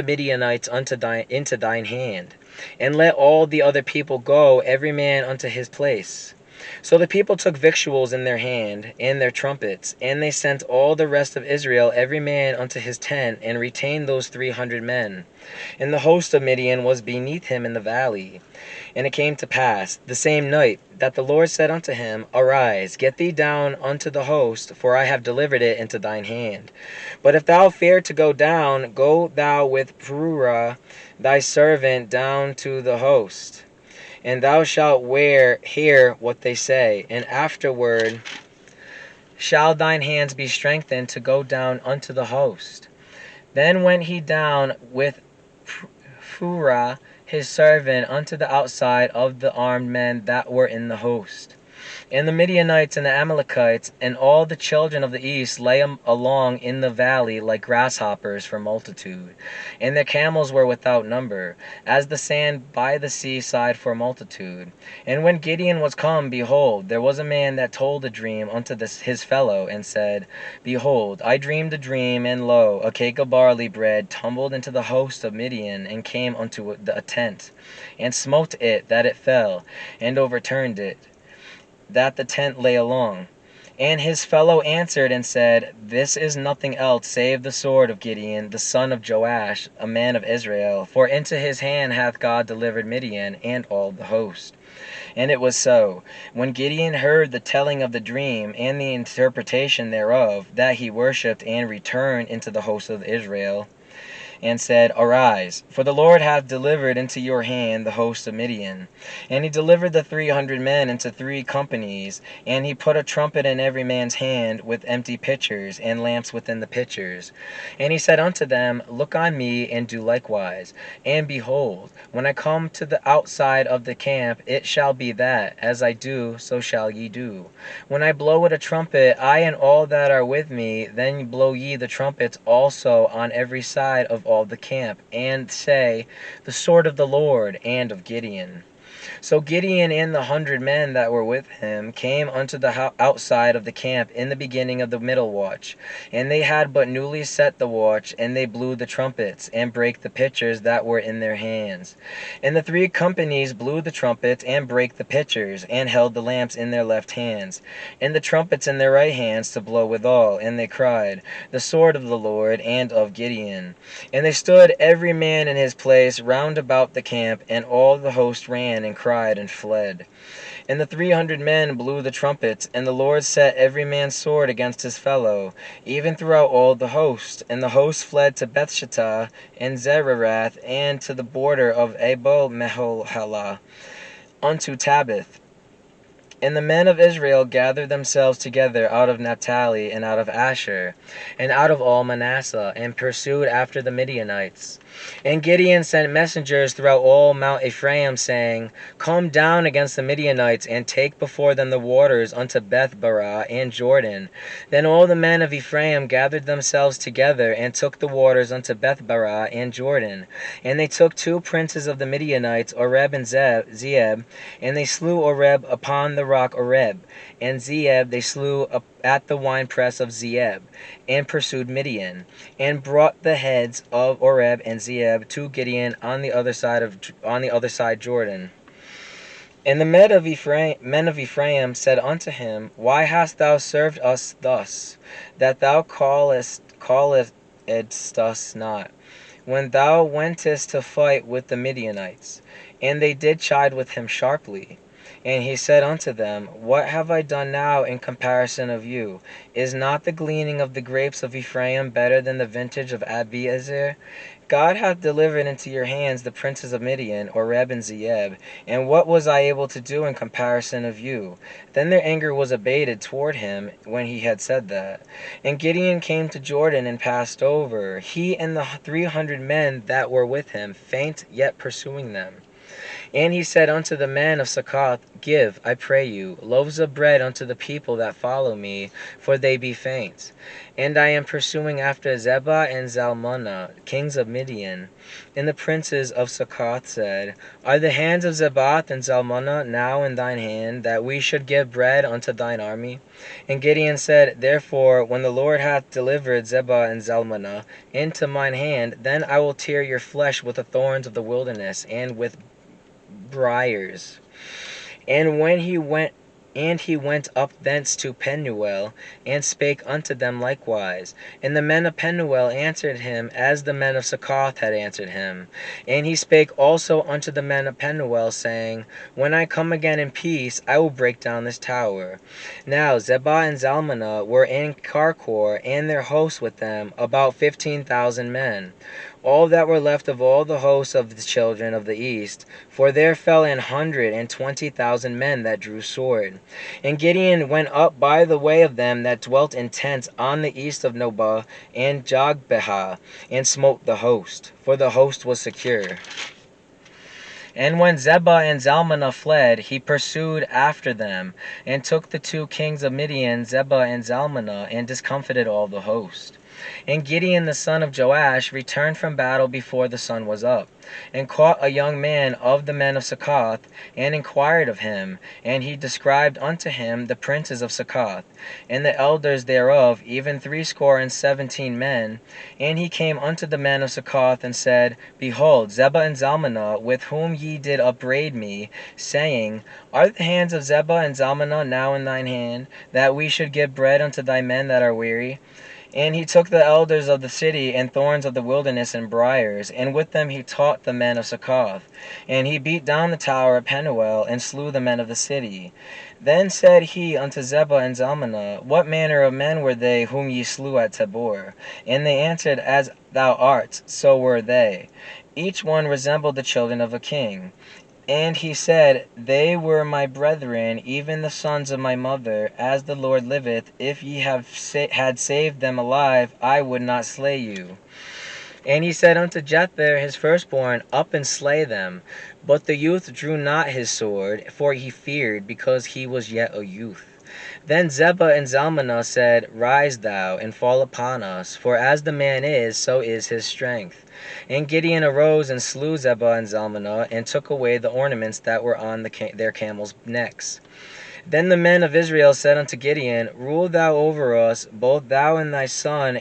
the Midianites into thine hand, and let all the other people go, every man unto his place. So the people took victuals in their hand, and their trumpets, and they sent all the rest of Israel every man unto his tent, and retained those 300 men. And the host of Midian was beneath him in the valley. And it came to pass the same night that the Lord said unto him, Arise, get thee down unto the host, for I have delivered it into thine hand. But if thou fear to go down, go thou with Purah thy servant down to the host, and thou shalt hear what they say, and afterward shall thine hands be strengthened to go down unto the host. Then went he down with Purah his servant unto the outside of the armed men that were in the host. And the Midianites and the Amalekites and all the children of the east lay along in the valley like grasshoppers for multitude, and their camels were without number, as the sand by the seaside for multitude. And when Gideon was come, behold, there was a man that told a dream unto his fellow, and said, Behold, I dreamed a dream, and lo, a cake of barley bread tumbled into the host of Midian, and came unto a tent, and smote it that it fell, and overturned it, that the tent lay along. And his fellow answered and said, This is nothing else save the sword of Gideon, the son of Joash, a man of Israel. For into his hand hath God delivered Midian and all the host. And it was so, when Gideon heard the telling of the dream and the interpretation thereof, that he worshipped and returned into the host of Israel, and said, Arise, for the Lord hath delivered into your hand the host of Midian. And he delivered the 300 men into 3 companies, and he put a trumpet in every man's hand, with empty pitchers, and lamps within the pitchers. And he said unto them, Look on me, and do likewise. And behold, when I come to the outside of the camp, it shall be that, as I do, so shall ye do. When I blow with a trumpet, I and all that are with me, then blow ye the trumpets also on every side of all the camp, and say, The sword of the Lord and of Gideon. So Gideon and the 100 men that were with him came unto the outside of the camp in the beginning of the middle watch. And they had but newly set the watch, and they blew the trumpets, and brake the pitchers that were in their hands. And the 3 companies blew the trumpets, and brake the pitchers, and held the lamps in their left hands, and the trumpets in their right hands to blow withal. And they cried, The sword of the Lord and of Gideon. And they stood every man in his place round about the camp, and all the host ran and cried and fled. And the 300 men blew the trumpets, and the Lord set every man's sword against his fellow, even throughout all the host. And the host fled to Bethshittah and Zererath, and to the border of Abel-meholah, unto Tabith. And the men of Israel gathered themselves together out of Naphtali, and out of Asher, and out of all Manasseh, and pursued after the Midianites. And Gideon sent messengers throughout all Mount Ephraim, saying, Come down against the Midianites, and take before them the waters unto Bethbarah and Jordan. Then all the men of Ephraim gathered themselves together, and took the waters unto Bethbarah and Jordan. And they took 2 princes of the Midianites, Oreb and Zeeb, and they slew Oreb upon the rock Oreb, and Zeeb they slew at the winepress of Zeeb, and pursued Midian, and brought the heads of Oreb and Zeeb to Gideon on the other side Jordan. And the men of Ephraim said unto him, Why hast thou served us thus, that thou callest us not, when thou wentest to fight with the Midianites? And they did chide with him sharply. And he said unto them, What have I done now in comparison of you? Is not the gleaning of the grapes of Ephraim better than the vintage of Abiezer? God hath delivered into your hands the princes of Midian, Oreb and Zeeb, and what was I able to do in comparison of you? Then their anger was abated toward him when he had said that. And Gideon came to Jordan and passed over, he and the 300 men that were with him, faint yet pursuing them. And he said unto the men of Succoth, Give, I pray you, loaves of bread unto the people that follow me, for they be faint. And I am pursuing after Zebah and Zalmunna, kings of Midian. And the princes of Succoth said, Are the hands of Zebah and Zalmunna now in thine hand, that we should give bread unto thine army? And Gideon said, Therefore, when the Lord hath delivered Zebah and Zalmunna into mine hand, then I will tear your flesh with the thorns of the wilderness, and with briars. And he went up thence to Penuel, and spake unto them likewise. And the men of Penuel answered him as the men of Succoth had answered him. And he spake also unto the men of Penuel, saying, When I come again in peace, I will break down this tower. Now Zebah and Zalmunna were in Karkor, and their hosts with them, about 15,000 men. All that were left of all the hosts of the children of the east, for there fell 120,000 men that drew sword. And Gideon went up by the way of them that dwelt in tents on the east of Nobah and Jogbehah, and smote the host, for the host was secure. And when Zebah and Zalmunna fled, he pursued after them, and took the 2 kings of Midian, Zebah and Zalmunna, and discomfited all the host. And Gideon the son of Joash returned from battle before the sun was up, and caught a young man of the men of Succoth, and inquired of him. And he described unto him the princes of Succoth, and the elders thereof, even 70 men. And he came unto the men of Succoth, and said, Behold, Zebah and Zalmunna, with whom ye did upbraid me, saying, Are the hands of Zebah and Zalmunna now in thine hand, that we should give bread unto thy men that are weary? And he took the elders of the city, and thorns of the wilderness, and briars, and with them he taught the men of Succoth. And he beat down the tower of Penuel, and slew the men of the city. Then said he unto Zebah and Zalmunna, What manner of men were they whom ye slew at Tabor? And they answered, As thou art, so were they. Each one resembled the children of a king. And he said, They were my brethren, even the sons of my mother. As the Lord liveth, if ye had saved them alive, I would not slay you. And he said unto Jether his firstborn, Up and slay them. But the youth drew not his sword, for he feared, because he was yet a youth. Then Zebah and Zalmunna said, Rise thou, and fall upon us, for as the man is, so is his strength. And Gideon arose and slew Zebah and Zalmunna, and took away the ornaments that were on their camels' necks. Then the men of Israel said unto Gideon, Rule thou over us, both thou and thy son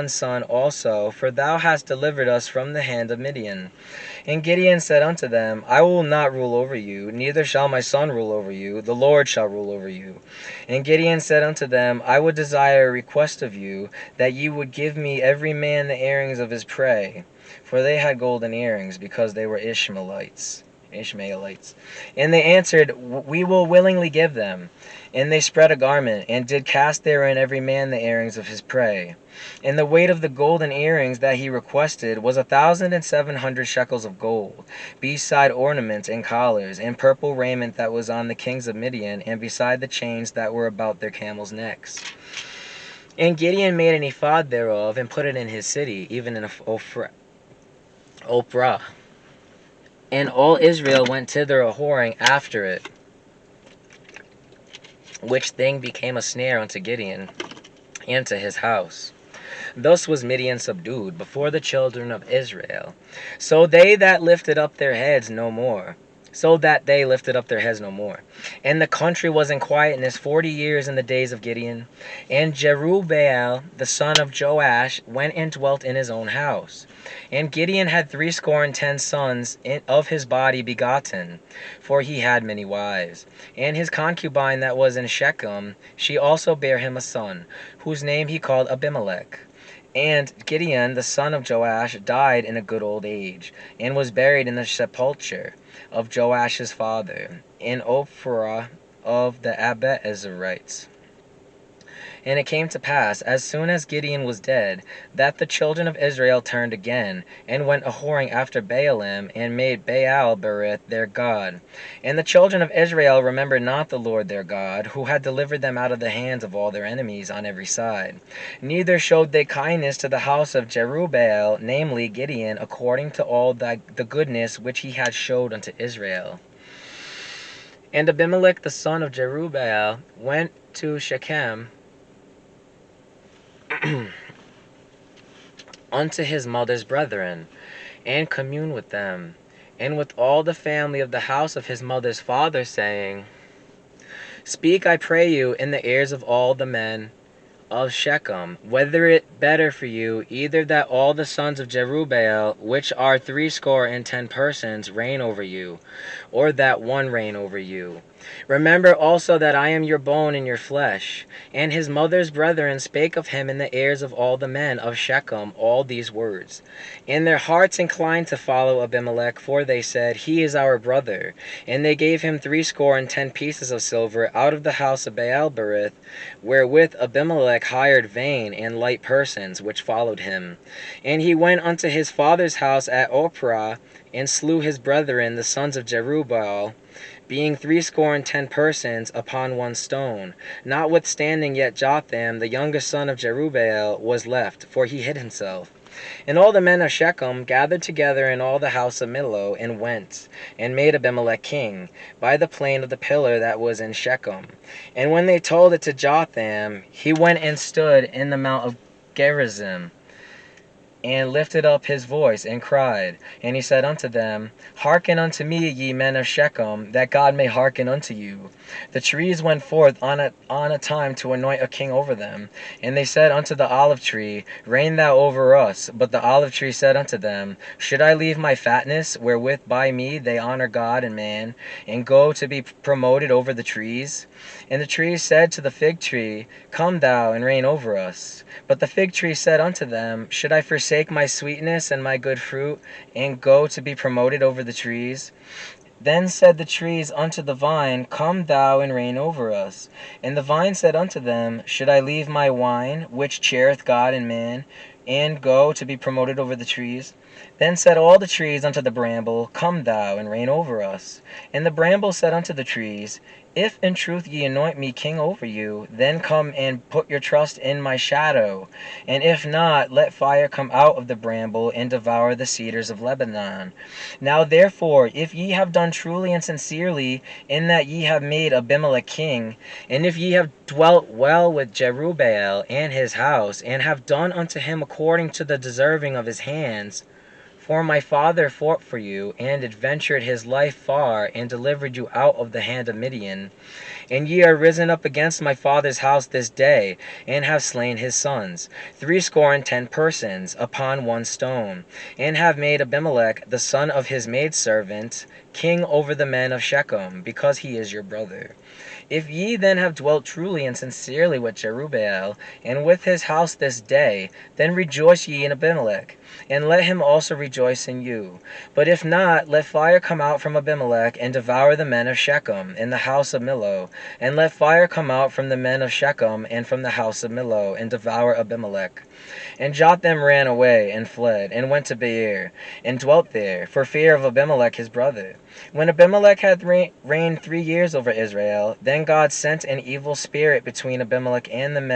son also, for thou hast delivered us from the hand of Midian. And Gideon said unto them, I will not rule over you, neither shall my son rule over you, the Lord shall rule over you. And Gideon said unto them, I would desire a request of you, that ye would give me every man the earrings of his prey. For they had golden earrings, because they were Ishmaelites. And they answered, We will willingly give them. And they spread a garment, and did cast therein every man the earrings of his prey. And the weight of the golden earrings that he requested was 1,700 shekels of gold, beside ornaments and collars, and purple raiment that was on the kings of Midian, and beside the chains that were about their camels' necks. And Gideon made an ephod thereof, and put it in his city, even in Ophrah. And all Israel went thither a-whoring after it, which thing became a snare unto Gideon and to his house. Thus was Midian subdued before the children of Israel. So that lifted up their heads no more. And the country was in quietness 40 years in the days of Gideon. And Jerubbaal the son of Joash went and dwelt in his own house. And Gideon had 70 sons of his body begotten, for he had many wives. And his concubine that was in Shechem, she also bare him a son, whose name he called Abimelech. And Gideon the son of Joash died in a good old age, and was buried in the sepulchre of Joash's father, in Ophrah of the Abiezrites. And it came to pass, as soon as Gideon was dead, that the children of Israel turned again, and went a-whoring after Baalim, and made Baal-berith their god. And the children of Israel remembered not the Lord their God, who had delivered them out of the hands of all their enemies on every side. Neither showed they kindness to the house of Jerubbaal, namely Gideon, according to all the goodness which he had showed unto Israel. And Abimelech the son of Jerubbaal went to Shechem unto his mother's brethren, and communed with them, and with all the family of the house of his mother's father, saying, Speak, I pray you, in the ears of all the men of Shechem, whether it better for you, either that all the sons of Jerubbaal, which are 60 persons, reign over you, or that one reign over you. Remember also that I am your bone and your flesh. And his mother's brethren spake of him in the ears of all the men of Shechem all these words. And their hearts inclined to follow Abimelech, for they said, He is our brother. And they gave him 60 pieces of silver out of the house of Baal-berith, wherewith Abimelech hired vain and light persons, which followed him. And he went unto his father's house at Ophrah, and slew his brethren, the sons of Jerubbaal, being 60 persons upon one stone. Notwithstanding yet Jotham, the youngest son of Jerubbaal, was left, for he hid himself. And all the men of Shechem gathered together in all the house of Millo, and went, and made Abimelech king, by the plain of the pillar that was in Shechem. And when they told it to Jotham, he went and stood in the mount of Gerizim, and lifted up his voice, and cried. And he said unto them, Hearken unto me, ye men of Shechem, that God may hearken unto you. The trees went forth on a time to anoint a king over them. And they said unto the olive tree, Reign thou over us. But the olive tree said unto them, Should I leave my fatness, wherewith by me they honor God and man, and go to be promoted over the trees? And the trees said to the fig tree, Come thou and reign over us. But the fig tree said unto them, Should I forsake my sweetness and my good fruit, and go to be promoted over the trees? Then said the trees unto the vine, Come thou and reign over us. And the vine said unto them, Should I leave my wine, which cheereth God and man, and go to be promoted over the trees? Then said all the trees unto the bramble, Come thou and reign over us. And the bramble said unto the trees, If in truth ye anoint me king over you, then come and put your trust in my shadow. And if not, let fire come out of the bramble, and devour the cedars of Lebanon. Now therefore, if ye have done truly and sincerely, in that ye have made Abimelech king, and if ye have dwelt well with Jerubbaal and his house, and have done unto him according to the deserving of his hands, for my father fought for you, and adventured his life far, and delivered you out of the hand of Midian. And ye are risen up against my father's house this day, and have slain his sons, 60 persons, upon one stone, and have made Abimelech, the son of his maidservant, king over the men of Shechem, because he is your brother. If ye then have dwelt truly and sincerely with Jerubbaal, and with his house this day, then rejoice ye in Abimelech, and let him also rejoice in you. But if not, let fire come out from Abimelech, and devour the men of Shechem, in the house of Millo. And let fire come out from the men of Shechem, and from the house of Millo, and devour Abimelech. And Jotham ran away, and fled, and went to Beer, and dwelt there, for fear of Abimelech his brother. When Abimelech had reigned 3 years over Israel, then God sent an evil spirit between Abimelech and the men